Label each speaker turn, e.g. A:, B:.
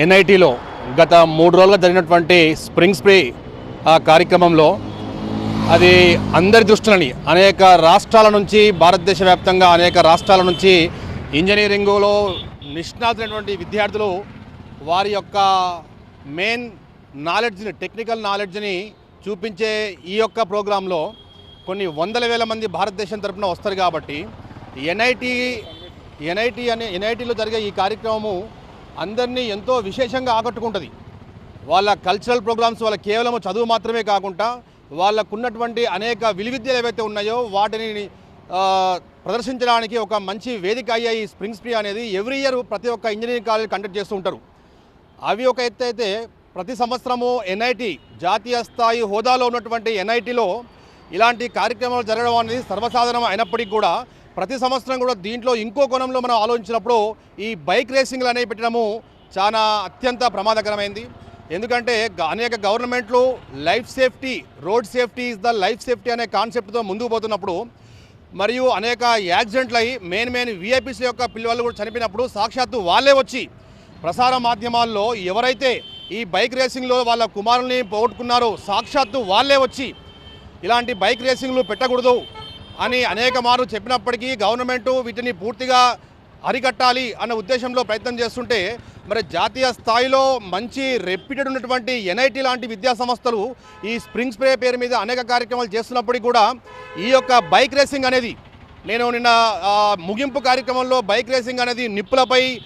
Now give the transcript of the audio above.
A: ఎన్ఐటీలో గత 3 రోజులుగా జరిగినటువంటి స్ప్రింగ్ స్ప్రే కార్యక్రమంలో అది అందరి దృష్టిని అనేక రాష్ట్రాల నుంచి భారతదేశ వ్యాప్తంగా అనేక రాష్ట్రాల నుంచి ఇంజనీరింగ్లో నిష్ణాతులైనటువంటి విద్యార్థులు వారి యొక్క మెయిన్ నాలెడ్జ్ని టెక్నికల్ నాలెడ్జ్ని చూపించే ఈ యొక్క ప్రోగ్రాంలో కొన్ని వందల వేల మంది భారతదేశం తరపున వస్తారు కాబట్టి ఎన్ఐటీలో జరిగే ఈ కార్యక్రమము అందరినీ ఎంతో విశేషంగా ఆకట్టుకుంటుంది. వాళ్ళ కల్చరల్ ప్రోగ్రామ్స్ వాళ్ళ కేవలం చదువు మాత్రమే కాకుండా వాళ్ళకున్నటువంటి అనేక విలువిద్యలు ఏవైతే ఉన్నాయో వాటిని ప్రదర్శించడానికి ఒక మంచి వేదిక అయ్యే ఈ స్ప్రింగ్ స్ప్రే అనేది ఎవ్రీ ఇయర్ ప్రతి ఒక్క ఇంజనీరింగ్ కాలేజ్ కండక్ట్ చేస్తూ ఉంటారు. అవి ఒక ఎత్తు అయితే ప్రతి సంవత్సరము ఎన్ఐటీ జాతీయ స్థాయి హోదాలో ఉన్నటువంటి ఎన్ఐటీలో ఇలాంటి కార్యక్రమాలు జరగడం అనేది సర్వసాధారణం అయినప్పటికీ కూడా ప్రతి సంవత్సరం కూడా దీంట్లో ఇంకో కోణంలో మనం ఆలోచించినప్పుడు ఈ బైక్ రేసింగ్లు అనేవి పెట్టడము చాలా అత్యంత ప్రమాదకరమైంది. ఎందుకంటే అనేక గవర్నమెంట్లు life safety, road safety is the life safety అనే కాన్సెప్ట్తో ముందుకు పోతున్నప్పుడు మరియు అనేక యాక్సిడెంట్లు అయ్యి మెయిన్ విఐపీస్ యొక్క పిల్లలు కూడా చనిపోయినప్పుడు సాక్షాత్తు వాళ్ళే వచ్చి ప్రసార మాధ్యమాల్లో ఎవరైతే ఈ బైక్ రేసింగ్లో వాళ్ళ కుమారుల్ని పోగొట్టుకున్నారో సాక్షాత్తు వాళ్ళే వచ్చి ఇలాంటి బైక్ రేసింగ్లు పెట్టకూడదు అని అనేక మార్లు చెప్పినప్పటికీ గవర్నమెంటు వీటిని పూర్తిగా అరికట్టాలి అన్న ఉద్దేశంలో ప్రయత్నం చేస్తుంటే మరి జాతీయ స్థాయిలో మంచి రెప్యూటెడ్ ఉన్నటువంటి ఎన్ఐటీ లాంటి విద్యా సంస్థలు ఈ స్ప్రింగ్ స్ప్రే పేరు మీద అనేక కార్యక్రమాలు చేస్తున్నప్పటికీ కూడా ఈ యొక్క బైక్ రేసింగ్ అనేది నేను నిన్న ముగింపు కార్యక్రమంలో బైక్ రేసింగ్ అనేది నిప్పులపై